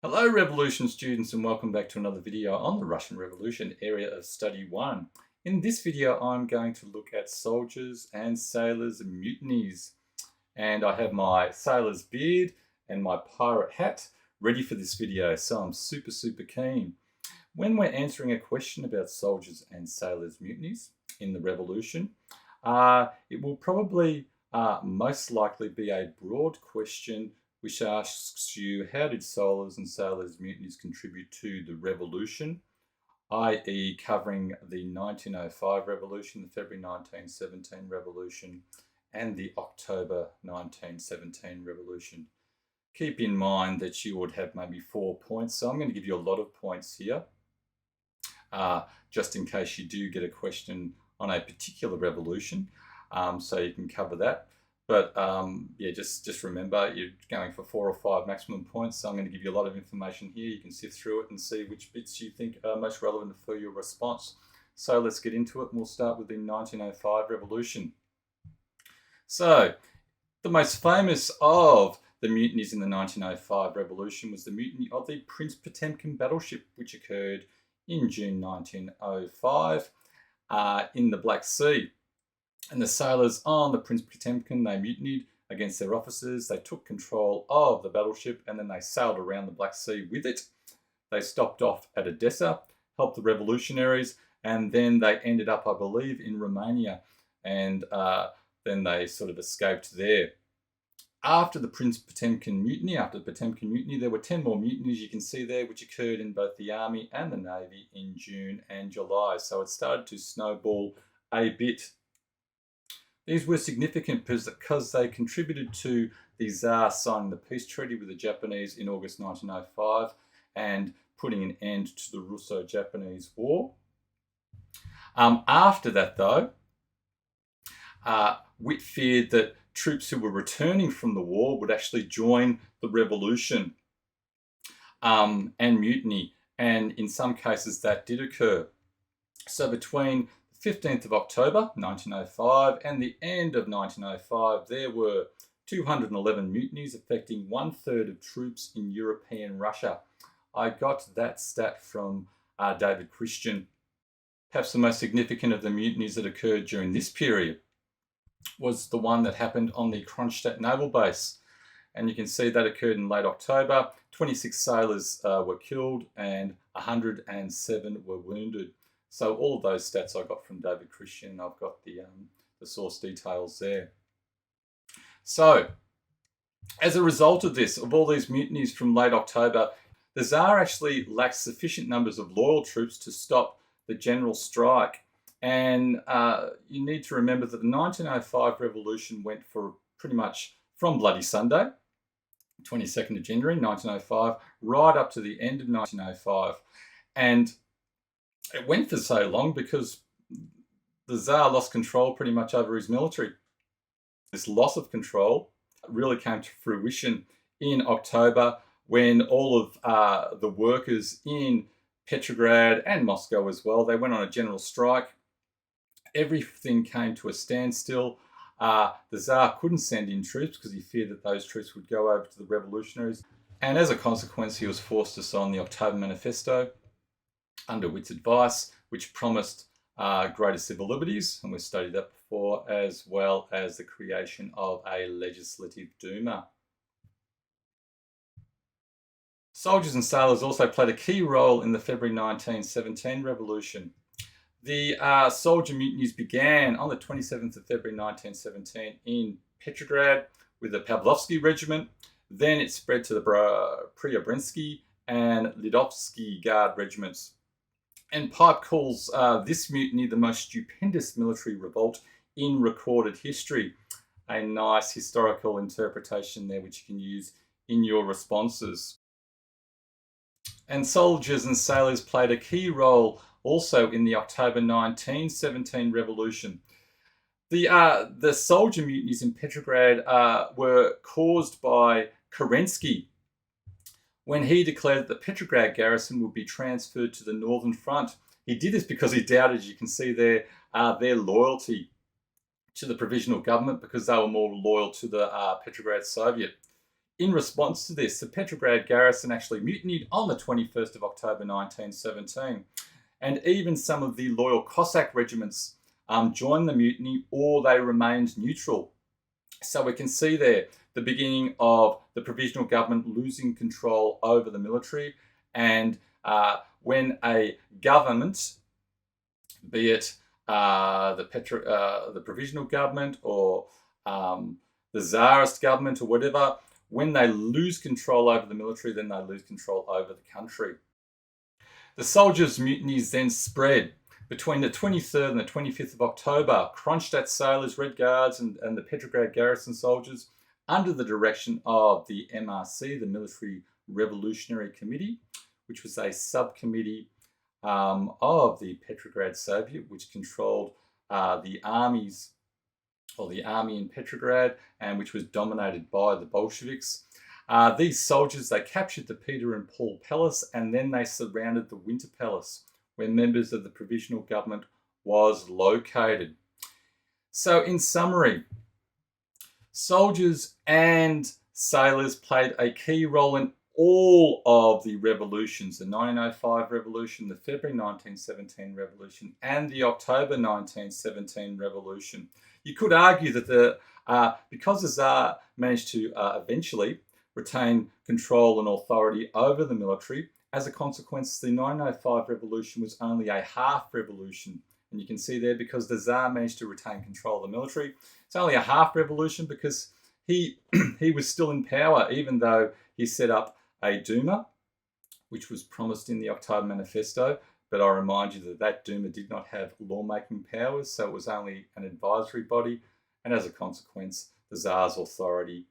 Hello Revolution students, and welcome back to another video on the Russian Revolution area of study 1. In this video I'm going to look at soldiers and sailors mutinies, and I have my sailor's beard and my pirate hat ready for this video, so I'm super keen. When we're answering a question about soldiers and sailors mutinies in the Revolution, it will probably most likely be a broad question which asks you, how did soldiers and sailors mutinies contribute to the revolution, i.e. covering the 1905 revolution, the February 1917 revolution, and the October 1917 revolution. Keep in mind that you would have maybe 4 points, so I'm going to give you a lot of points here, just in case you do get a question on a particular revolution, so you can cover that. But yeah, just remember, you're going for 4 or 5 maximum points, so I'm going to give you a lot of information here. You can sift through it and see which bits you think are most relevant for your response. So let's get into it, and we'll start with the 1905 revolution. So the most famous of the mutinies in the 1905 revolution was the mutiny of the Prince Potemkin battleship, which occurred in June 1905 in the Black Sea. And the sailors on the Prince Potemkin, they mutinied against their officers. They took control of the battleship and then they sailed around the Black Sea with it. They stopped off at Odessa, helped the revolutionaries, and then they ended up, I believe, in Romania. And then they sort of escaped there. After the Prince Potemkin mutiny, there were 10 more mutinies you can see there, which occurred in both the Army and the Navy in June and July. So it started to snowball a bit. These were significant because they contributed to the Tsar signing the peace treaty with the Japanese in August 1905 and putting an end to the Russo-Japanese War. After that, though, Witt feared that troops who were returning from the war would actually join the revolution and mutiny, and in some cases that did occur. So between 15th of October 1905 and the end of 1905, there were 211 mutinies affecting 1/3 of troops in European Russia. I got that stat from David Christian. Perhaps the most significant of the mutinies that occurred during this period was the one that happened on the Kronstadt naval base. And you can see that occurred in late October. 26 sailors were killed and 107 were wounded. So all of those stats I got from David Christian. I've got the source details there. So as a result of this, of all these mutinies from late October, the Tsar actually lacked sufficient numbers of loyal troops to stop the general strike. And you need to remember that the 1905 revolution went for pretty much from Bloody Sunday, 22nd of January 1905, right up to the end of 1905. And it went for so long because the Tsar lost control pretty much over his military. This loss of control really came to fruition in October when all of the workers in Petrograd and Moscow as well, they went on a general strike. Everything came to a standstill. The Tsar couldn't send in troops because he feared that those troops would go over to the revolutionaries. And as a consequence, he was forced to sign the October Manifesto under Witt's advice, which promised greater civil liberties, and we've studied that before, as well as the creation of a legislative Duma. Soldiers and sailors also played a key role in the February 1917 revolution. The soldier mutinies began on the 27th of February 1917 in Petrograd with the Pavlovsky Regiment. Then it spread to the Preobrensky and Lidovsky Guard regiments. And Pipe calls this mutiny the most stupendous military revolt in recorded history. A nice historical interpretation there which you can use in your responses. And soldiers and sailors played a key role also in the October 1917 revolution. The soldier mutinies in Petrograd were caused by Kerensky when he declared that the Petrograd garrison would be transferred to the Northern Front. He did this because he doubted, you can see there, their loyalty to the provisional government because they were more loyal to the Petrograd Soviet. In response to this, the Petrograd garrison actually mutinied on the 21st of October 1917. And even some of the loyal Cossack regiments joined the mutiny, or they remained neutral. So we can see there the beginning of the provisional government losing control over the military, and when a government, be it the provisional government or the Tsarist government or whatever, when they lose control over the military, then they lose control over the country. The soldiers' mutinies then spread between the 23rd and the 25th of October. Kronstadt sailors, Red Guards, and the Petrograd garrison soldiers, under the direction of the MRC, the Military Revolutionary Committee, which was a subcommittee of the Petrograd Soviet, which controlled the armies, or the army in Petrograd, and which was dominated by the Bolsheviks. These soldiers, they captured the Peter and Paul Palace, and then they surrounded the Winter Palace, where members of the provisional government was located. So in summary, soldiers and sailors played a key role in all of the revolutions, the 1905 revolution, the February 1917 revolution, and the October 1917 revolution. You could argue that because the Tsar managed to eventually retain control and authority over the military, as a consequence, the 1905 revolution was only a half revolution. And you can see there, because the Tsar managed to retain control of the military, it's only a half revolution because he was still in power, even though he set up a Duma, which was promised in the October Manifesto. But I remind you that that Duma did not have lawmaking powers, so it was only an advisory body. And as a consequence, the Tsar's authority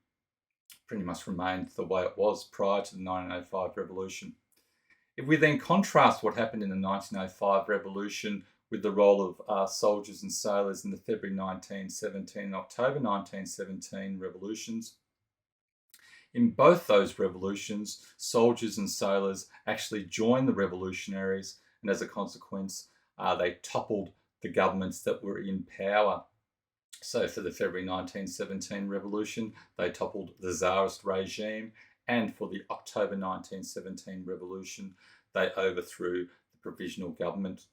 pretty much remained the way it was prior to the 1905 revolution. If we then contrast what happened in the 1905 revolution with the role of soldiers and sailors in the February 1917 and October 1917 revolutions, in both those revolutions, soldiers and sailors actually joined the revolutionaries, and as a consequence, they toppled the governments that were in power. So for the February 1917 revolution, they toppled the Tsarist regime, and for the October 1917 revolution, they overthrew the provisional government.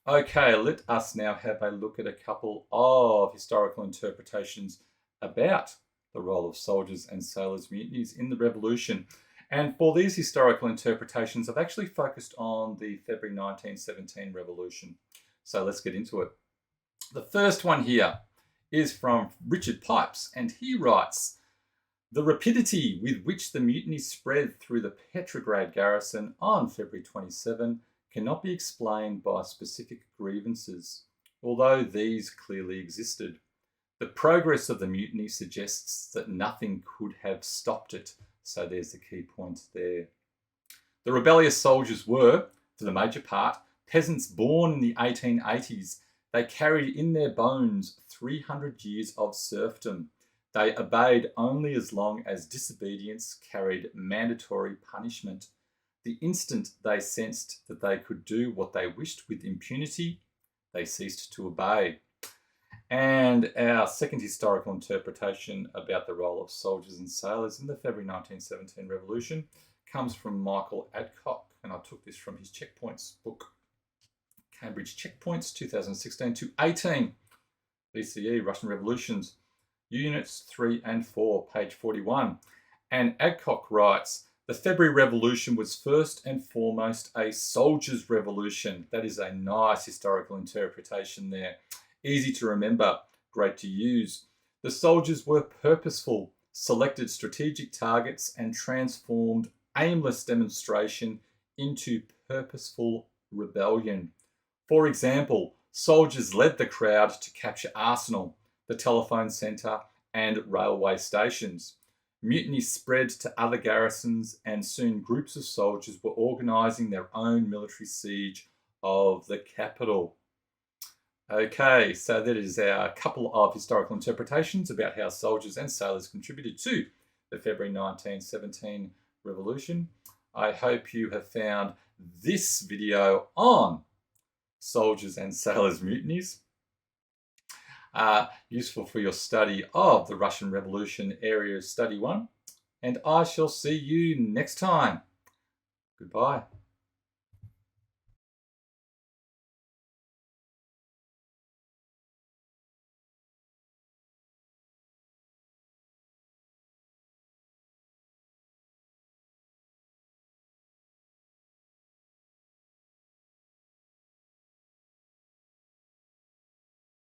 Okay, let us now have a look at a couple of historical interpretations about the role of soldiers and sailors mutinies in the revolution. And for these historical interpretations, I've actually focused on the February 1917 revolution. So let's get into it. The first one here is from Richard Pipes, and he writes, "The rapidity with which the mutiny spread through the Petrograd garrison on February 27 cannot be explained by specific grievances, although these clearly existed. The progress of the mutiny suggests that nothing could have stopped it." So there's the key point there. The rebellious soldiers were, for the major part, peasants born in the 1880s. They carried in their bones 300 years of serfdom. They obeyed only as long as disobedience carried mandatory punishment. The instant they sensed that they could do what they wished with impunity, they ceased to obey. And our second historical interpretation about the role of soldiers and sailors in the February 1917 revolution comes from Michael Adcock, and I took this from his Checkpoints book, Cambridge Checkpoints 2016 to 18, VCE Russian Revolutions, Units 3 and 4, page 41. And Adcock writes, "The February Revolution was first and foremost a soldiers' revolution." That is a nice historical interpretation there. Easy to remember, great to use. The soldiers were purposeful, selected strategic targets, and transformed aimless demonstration into purposeful rebellion. For example, soldiers led the crowd to capture Arsenal, the telephone centre, and railway stations. Mutiny spread to other garrisons, and soon groups of soldiers were organising their own military siege of the capital. Okay, so that is our couple of historical interpretations about how soldiers and sailors contributed to the February 1917 revolution. I hope you have found this video on soldiers and sailors mutinies useful for your study of the Russian Revolution Area Study 1. and I shall see you next time. Goodbye.